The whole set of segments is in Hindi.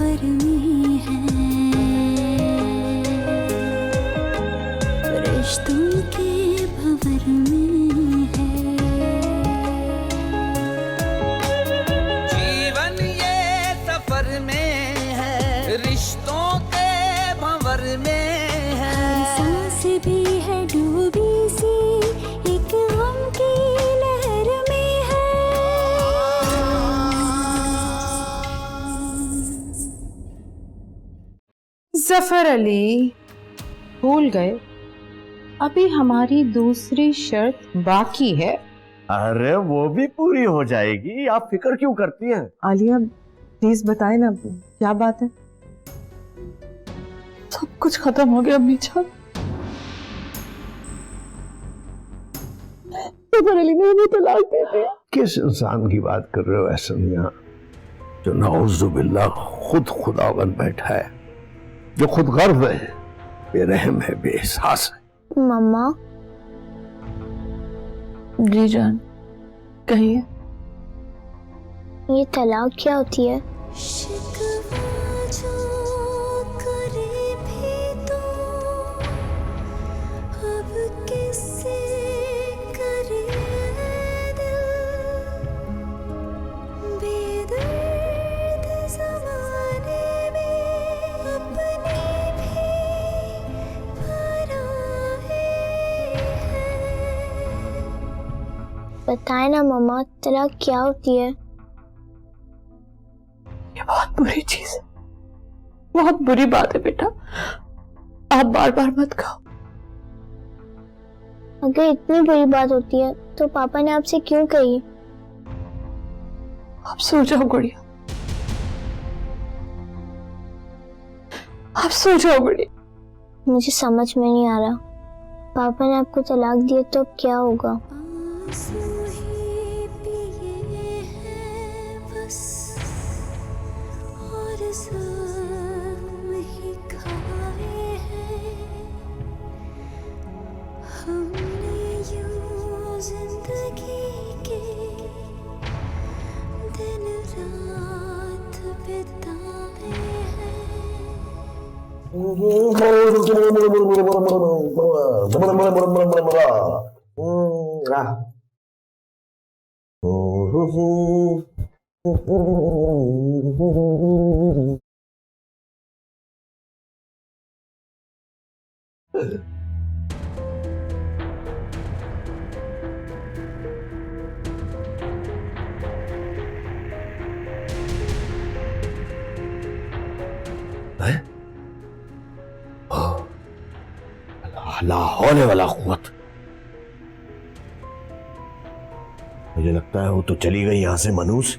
सफर में है, रिश्तों के भंवर में है। जीवन ये सफर में है, रिश्तों के भंवर में है। सांस भी है डूबी सी एक गम की लहर में है। जफर अली, भूल गए अभी हमारी दूसरी शर्त बाकी है। अरे वो भी पूरी हो जाएगी, आप फिक्र क्यों करती हैं? आलिया प्लीज बताए ना क्या बात है। सब कुछ खत्म हो गया अम्मी जान। जफर अली ने हमें तलाक दे दी। किस इंसान की बात कर रहे हो ऐसा मियां, जो नाउज़ुबिल्लाह खुद खुदा बन बैठा है, जो खुद गर्व है, बेरहम है, बेएहसास है। मम्मा। जी जान कहिए। ये तलाक क्या होती है? शिकवा जो करे भी तो अब किससे करे दिल, बेदर्द ज़माने में अपने भी पराए हैं। बताए ना मम्मा, तलाक क्या होती है? ये बहुत बुरी चीज है, बहुत बुरी बात है बेटा। आप बार बार मत खाओ। अगर इतनी बुरी बात होती है तो पापा ने आपसे क्यों कही? आप सो जाओ गुड़िया, आप सो जाओ गुड़िया। मुझे समझ में नहीं आ रहा, पापा ने आपको तलाक दिया तो अब क्या होगा? आंसू ही पिए हैं बस और ज़ख्म ही खाए हैं। हमने यूं जिंदगी के दिन रात बिताए हैं। ला हौले वला कुव्वत। मुझे लगता है वो तो चली गई यहां से मनूस,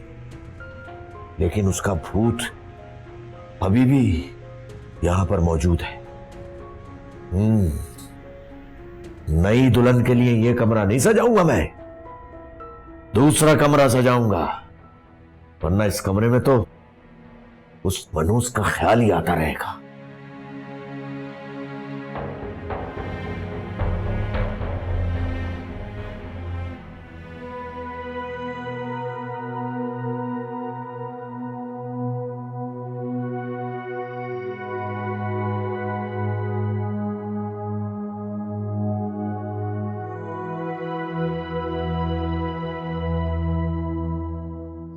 लेकिन उसका भूत अभी भी यहां पर मौजूद है। नई दुल्हन के लिए ये कमरा नहीं सजाऊंगा मैं, दूसरा कमरा सजाऊंगा, वरना इस कमरे में तो उस मनूस का ख्याल ही आता रहेगा।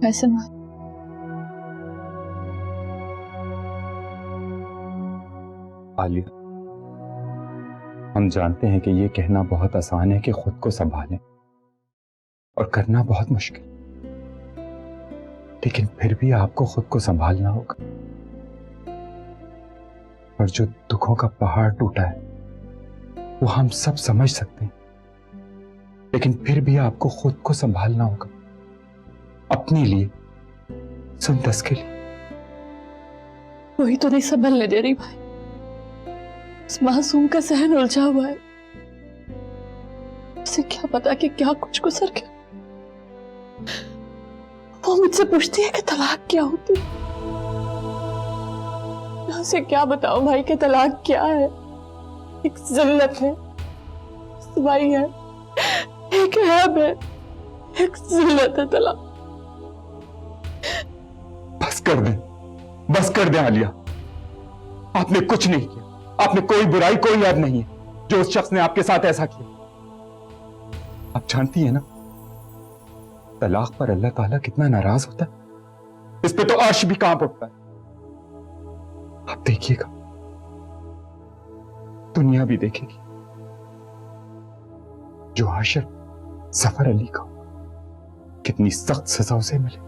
ऐसे मत। आलिया, हम जानते हैं कि ये कहना बहुत आसान है कि खुद को संभालें, और करना बहुत मुश्किल, लेकिन फिर भी आपको खुद को संभालना होगा। और जो दुखों का पहाड़ टूटा है वो हम सब समझ सकते हैं, लेकिन फिर भी आपको खुद को संभालना होगा, अपने लिए, सुंदस के लिए। वही तो नहीं संभलने दे रही भाई, उस मासूम का सहन उलझा हुआ है, उसे क्या पता कि क्या कुछ गुजर गया। वो मुझसे पूछती है कि तलाक क्या होती है, मैं उसे क्या बताऊं भाई कि तलाक क्या है। एक जिल्लत है, सवाई है, एक ऐब है, एक जिल्लत है तलाक। बस कर दें, बस कर दे आलिया, आपने कुछ नहीं किया, आपने कोई बुराई, कोई याद नहीं है जो उस शख्स ने आपके साथ ऐसा किया। आप जानती है ना तलाक पर अल्लाह ताला कितना नाराज होता है, इस पे तो अर्श भी कांप उठता है। आप देखिएगा, दुनिया भी देखेगी, जो आशिर जफर अली का कितनी सख्त सजा उसे मिले।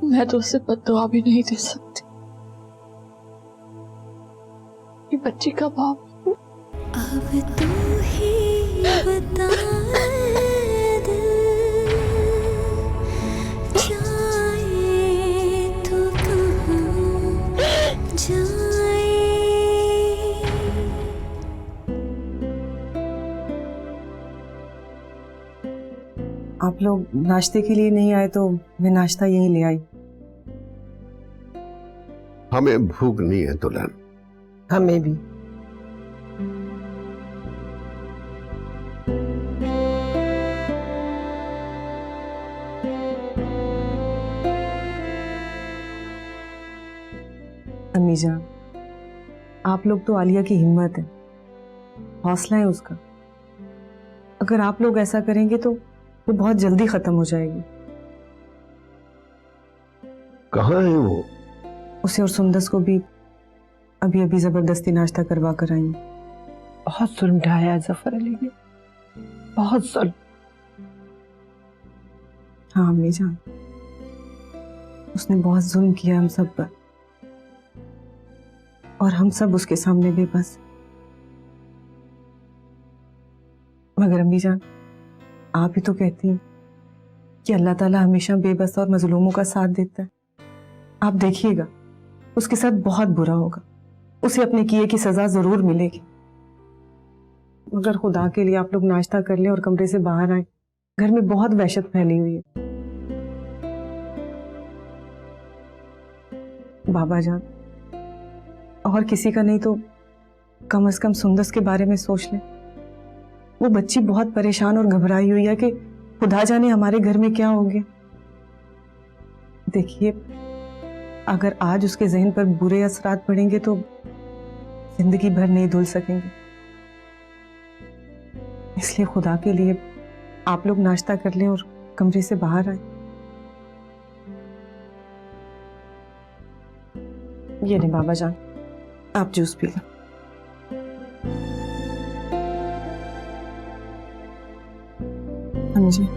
मैं तो उसे बद्दुआ भी नहीं दे सकती। ये बच्ची का बाप। अब तू ही बता दिल जाए तो कहाँ जाए। आप लोग नाश्ते के लिए नहीं आए तो मैं नाश्ता यहीं ले आई। हमें भूख नहीं है दुल्हन। हमें भी। अम्मी जान, आप लोग तो आलिया की हिम्मत है, हौसला है उसका। अगर आप लोग ऐसा करेंगे तो वो बहुत जल्दी खत्म हो जाएगी। कहाँ है वो? उसे और सुंदस को भी अभी अभी जबरदस्ती नाश्ता करवा कर आई। बहुत जुल्म ढाया है जफर अली ने, बहुत जुल्म। हाँ अम्मी जान, उसने बहुत जुल्म किया हम सब पर, और हम सब उसके सामने बेबस। मगर अम्मी जान, आप ही तो कहती हैं कि अल्लाह ताला हमेशा बेबस और मजलूमों का साथ देता है। आप देखिएगा, उसके साथ बहुत बुरा होगा, उसे अपने किए की सजा जरूर मिलेगी। मगर खुदा के लिए आप लोग नाश्ता कर लें और कमरे से बाहर आए, घर में बहुत वहशत फैली हुई है। बाबा जान, और किसी का नहीं तो कम से कम सुंदस के बारे में सोच लें। वो बच्ची बहुत परेशान और घबराई हुई है कि खुदा जाने हमारे घर में क्या हो गया। देखिए, अगर आज उसके जहन पर बुरे असरात पड़ेंगे तो जिंदगी भर नहीं धुल सकेंगे। इसलिए खुदा के लिए आप लोग नाश्ता कर लें और कमरे से बाहर आए। ये नहीं बाबा जान, आप जूस पी लें। हाँ जी।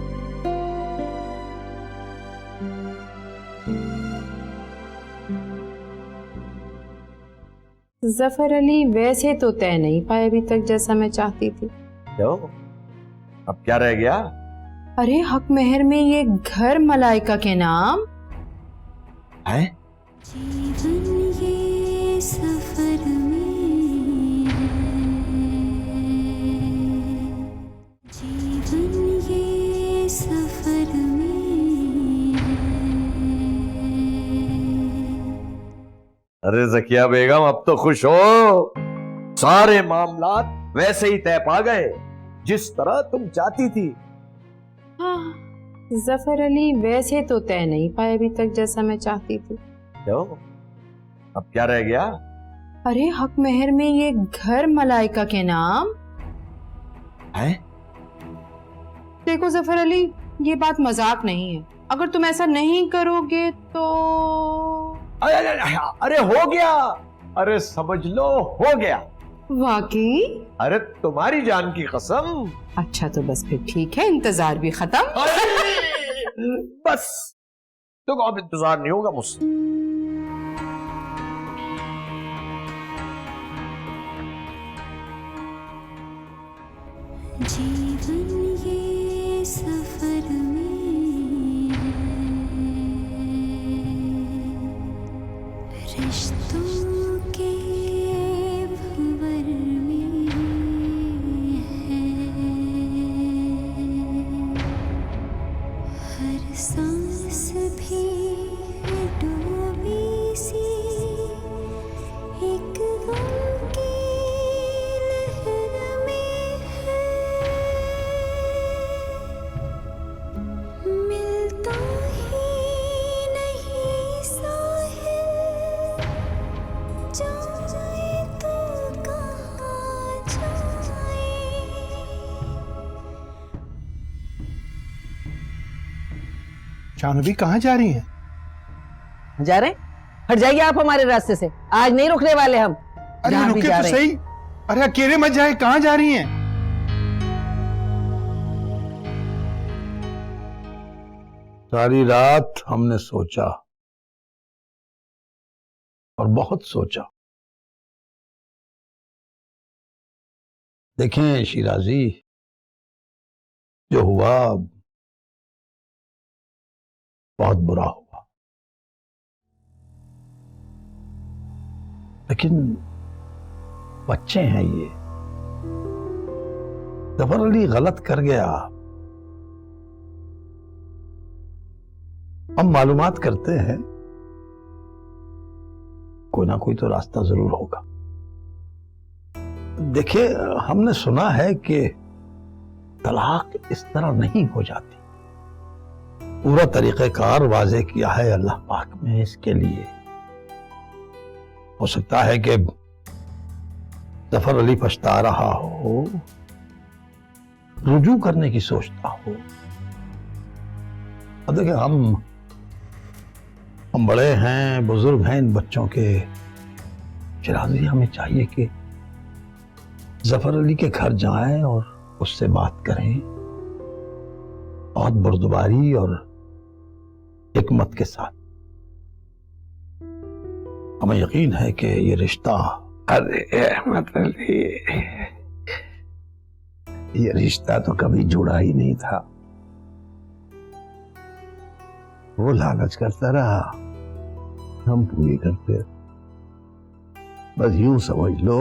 जफर अली वैसे तो तय नहीं पाए अभी तक जैसा मैं चाहती थी। क्यों? अब क्या रह गया? अरे हक मेहर में ये घर मलाइका के नाम है। जीवन ये सफर में है, जीवन ये सफर में है। अरे जकिया बेगम, अब तो खुश हो, सारे मामलात वैसे ही तय पा गए जिस तरह तुम चाहती थी। हाँ, जफर अली वैसे तो तय नहीं पाए अभी तक जैसा मैं चाहती थी। क्यों? अब क्या रह गया? अरे हक मेहर में ये घर मलाइका के नाम है। देखो जफर अली, ये बात मजाक नहीं है। अगर तुम ऐसा नहीं करोगे तो अरे हो गया, अरे समझ लो हो गया। वाकई? अरे तुम्हारी जान की कसम। अच्छा तो बस फिर ठीक है, इंतजार भी खत्म। बस तो अब इंतजार नहीं होगा मुझसे। जीवन ये सफर में है, रिश्तों के भंवर में है, हर सांस भी है डूबी सी एक गम की लहर में है। जानवी कहाँ जा रही हैं? जा रहे हैं? हट जाइए आप हमारे रास्ते से, आज नहीं रुकने वाले हम। अरे जहाँ भी रुके जा तो रहे हैं। सही। अरे अकेले मत जाए, कहाँ जा रही हैं? सारी रात हमने सोचा और बहुत सोचा। देखें शिराजी, जो हुआ बहुत बुरा हुआ, लेकिन बच्चे हैं ये। जफर अली गलत कर गया। हम मालूमात करते हैं, कोई ना कोई तो रास्ता जरूर होगा। देखिए, हमने सुना है कि तलाक इस तरह नहीं हो जाती। पूरा तरीक़ेकार वाज़े किया है अल्लाह पाक में इसके लिए। हो सकता है कि जफर अली पछता रहा हो, रुजू करने की सोचता हो। अब देखिए, हम बड़े हैं, बुजुर्ग हैं इन बच्चों के। शिराजी, हमें चाहिए कि जफर अली के घर जाएं और उससे बात करें, बहुत बुर्दबारी और हिकमत के साथ। हमें यकीन है कि ये रिश्ता, अरे अहमद अली, ये रिश्ता तो कभी जुड़ा ही नहीं था। वो लालच करता रहा, हम पूरी करते। बस यूं समझ लो,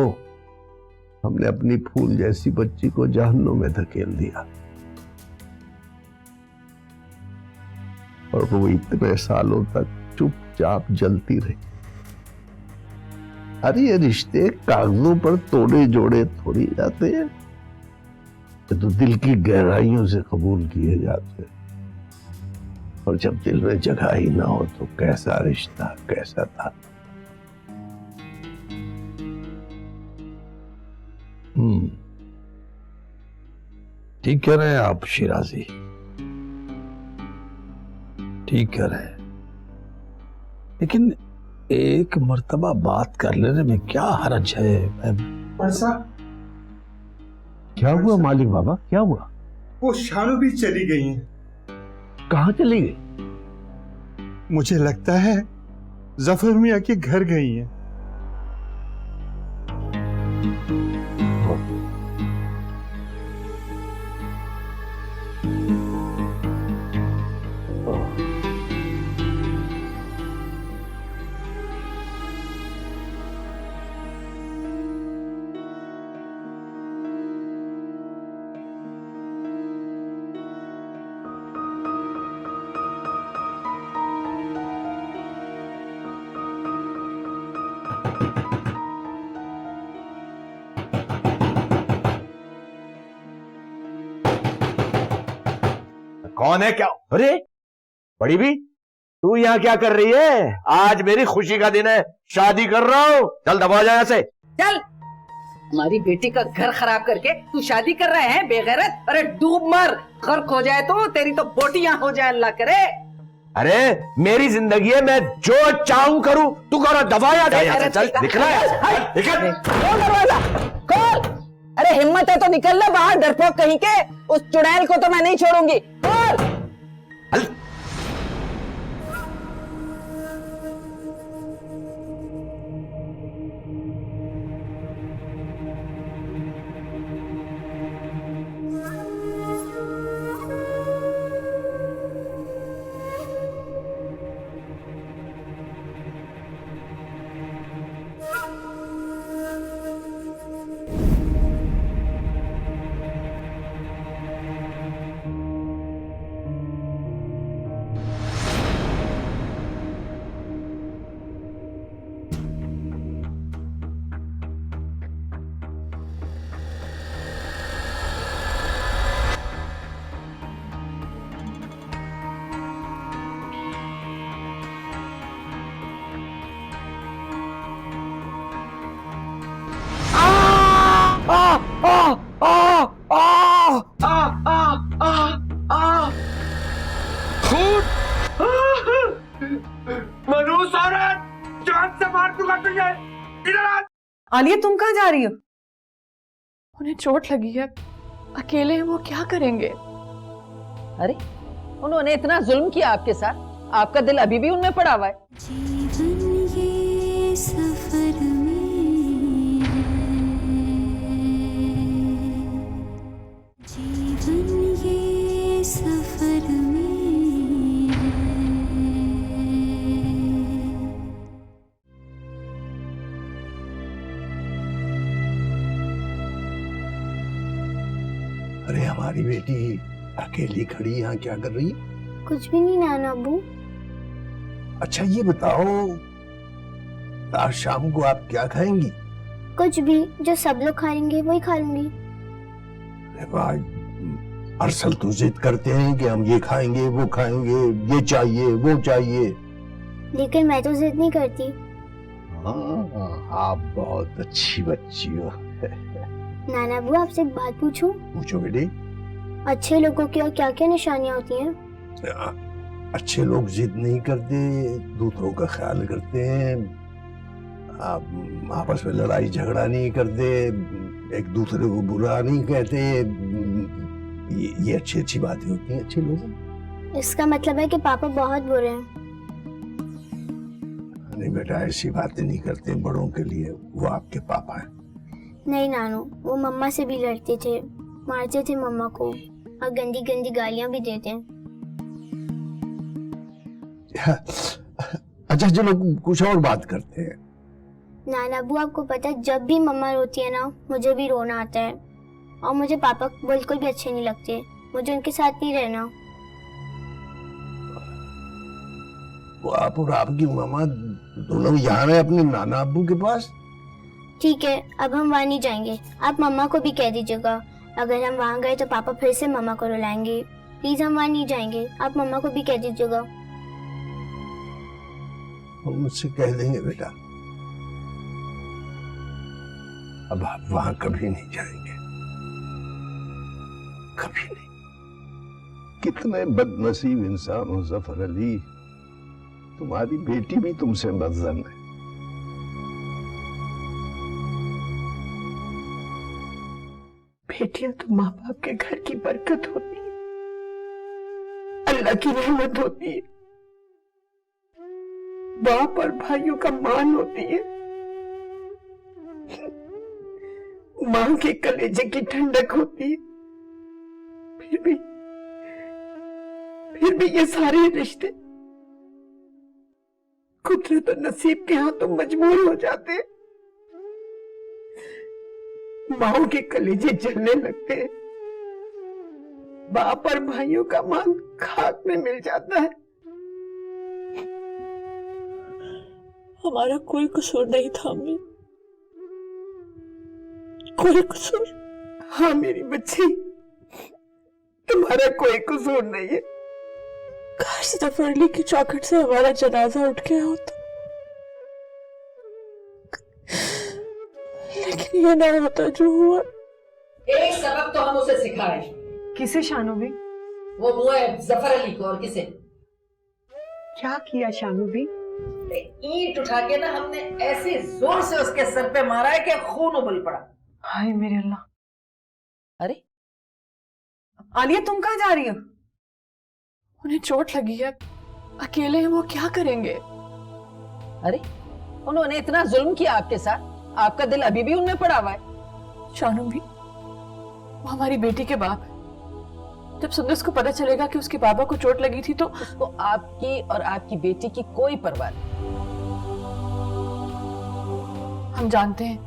हमने अपनी फूल जैसी बच्ची को जहन्नुम में धकेल दिया, और वो इतने सालों तक चुपचाप जलती रही। अरे ये रिश्ते कागजों पर तोड़े जोड़े थोड़ी जाते हैं, ये तो दिल की गहराइयों से कबूल किए जाते हैं। और जब दिल में जगह ही ना हो तो कैसा रिश्ता, कैसा था। ठीक कह रहे हैं आप शिराजी, ठीक कह रहे हैं, लेकिन एक मर्तबा बात कर लेने में क्या हर्ज है। ऐसा क्या हुआ मालिक बाबा, क्या हुआ? वो शानू भी चली गई हैं। कहाँ चली गई? मुझे लगता है जफर मियाँ के घर गई हैं। कौन है, क्या? अरे बड़ी भी, तू यहाँ क्या कर रही है? आज मेरी खुशी का दिन है, शादी कर रहा हूँ। चल दबा जा यहाँ से। चल, हमारी बेटी का घर खराब करके तू शादी कर रहा है बेगैरत। अरे डूब मर, गर्क हो जाए तो तेरी तो बोटियां हो जाए, अल्लाह करे। अरे मेरी जिंदगी है, मैं जो चाहूं करूं। तू करो, दबा यहाँ से। चल निकला, निकल। कौन? अरे हिम्मत है तो निकल ले बाहर, डरपोक कहीं के। उस चुड़ैल को तो मैं नहीं छोड़ूंगी। बोल। आलिया तुम कहाँ जा रही हो? उन्हें चोट लगी है, अकेले हैं, वो क्या करेंगे? अरे उन्होंने इतना जुल्म किया आपके साथ, आपका दिल अभी भी उनमें पड़ा हुआ है। जीवन ये सफर में है, जीवन ये सफर में है। अरे हमारी बेटी अकेली खड़ी यहाँ क्या कर रही है? कुछ भी नहीं नाना अब्बू। अच्छा ये बताओ, आज शाम को आप क्या खाएंगी? कुछ भी, जो सब लोग खाएंगे वही खा लूंगी। अरे भाई, अरसल तो जिद करते हैं कि हम ये खाएंगे, वो खाएंगे, ये चाहिए, वो चाहिए। लेकिन मैं तो जिद नहीं करती। हाँ, आप बहुत अच्छी बच्ची हो। नाना अब्बू आपसे एक बात पूछूं? पूछो बेटी। अच्छे लोगों की और क्या क्या निशानियां होती हैं? अच्छे लोग जिद नहीं करते, दूसरों का ख्याल करते हैं, आप आपस में लड़ाई झगड़ा नहीं करते, एक दूसरे को बुरा नहीं कहते। ये अच्छी अच्छी बातें होती हैं अच्छे लोगों। इसका मतलब है कि पापा बहुत बुरे हैं। नहीं बेटा, ऐसी बातें नहीं करते बड़ों के लिए, वो आपके पापा हैं। नहीं नानू, वो मम्मा से भी लड़ते थे, मारते थे मम्मा को और गंदी गंदी गालियां भी देते हैं। अच्छा चलो कुछ और बात करते हैं। नाना अब्बू आपको पता है, जब भी मम्मा रोती है ना, मुझे भी रोना आता है और मुझे पापा बिल्कुल भी अच्छे नहीं लगते। मुझे उनके साथ नहीं रहना। वो आप और आपकी मामा दोनों यहाँ हैं अपने नाना अब्बू के पास? ठीक है, अब हम वहाँ नहीं जाएंगे। आप मम्मा को भी कह दीजिएगा, अगर हम वहाँ गए तो पापा फिर से मम्मा को रुलाएंगे। प्लीज हम वहाँ नहीं जाएंगे, आप मम्मा को भी कह दीजिएगा। हम मुझसे कह देंगे बेटा, अब आप वहां कभी नहीं जाएंगे, कभी नहीं। कितने बदनसीब इंसान हो जफर अली, तुम्हारी बेटी भी तुमसे बदजन है। बेटियां तो माँ बाप के घर की बरकत होती है, अल्लाह की रहमत होती है, बाप और भाइयों का मान होती है, माँ के कलेजे की ठंडक होती है। फिर भी ये सारे रिश्ते कुदरत और नसीब के हाथों मजबूर हो जाते हैं। माओ के कलेजे जलने लगते हैं, बाप और भाइयों का मान खाक में मिल जाता है। हमारा कोई कसूर नहीं था अम्मी, कोई कसूर। हाँ मेरी बच्ची, तुम्हारा कोई कसूर नहीं है। काश जफर अली की चौखट से हमारा जनाजा उठ गया होता, लेकिन ये ना होता जो हुआ। एक सबक तो हम उसे सिखाए। किसे शानू भी? वो मुँह है जफर अली को, और किसे? क्या किया शानू भी? ईंट उठा के ना हमने ऐसे जोर से उसके सर पे मारा है कि खून उबल पड़ा। हाय मेरे अल्लाह। अरे आलिया तुम कहाँ जा रही हो? उन्हें चोट लगी है, अकेले हैं, वो क्या करेंगे? अरे उन्होंने इतना जुल्म किया आपके साथ, आपका दिल अभी भी उनमें पड़ा हुआ है। शानू भी, वो हमारी बेटी के बाप है। जब सुंदर को पता चलेगा कि उसके पापा को चोट लगी थी तो उसको आपकी और आपकी बेटी की कोई परवाह नहीं। हम जानते हैं,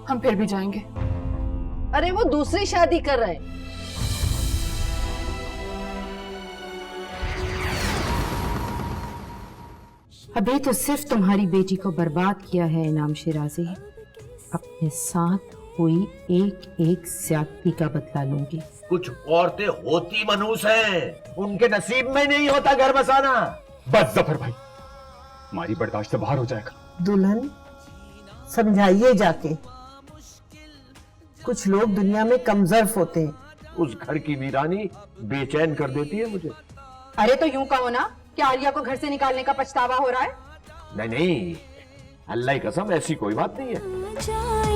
हम फिर भी जाएंगे। अरे वो दूसरी शादी कर रहे हैं। अभी तो सिर्फ तुम्हारी बेटी को बर्बाद किया है इनाम शिराजी, अपने साथ हुई एक एक ज्यादती का बदला लूंगी। कुछ औरतें होती मनूस हैं, उनके नसीब में नहीं होता घर बसाना। बस जफर भाई, हमारी बर्दाश्त से बाहर हो जाएगा। दुल्हन समझाइए जाके, कुछ लोग दुनिया में कमजोर होते हैं। उस घर की वीरानी बेचैन कर देती है मुझे। अरे तो यूं कहो ना कि आलिया को घर से निकालने का पछतावा हो रहा है। नहीं, अल्लाह की कसम ऐसी कोई बात नहीं है। जाए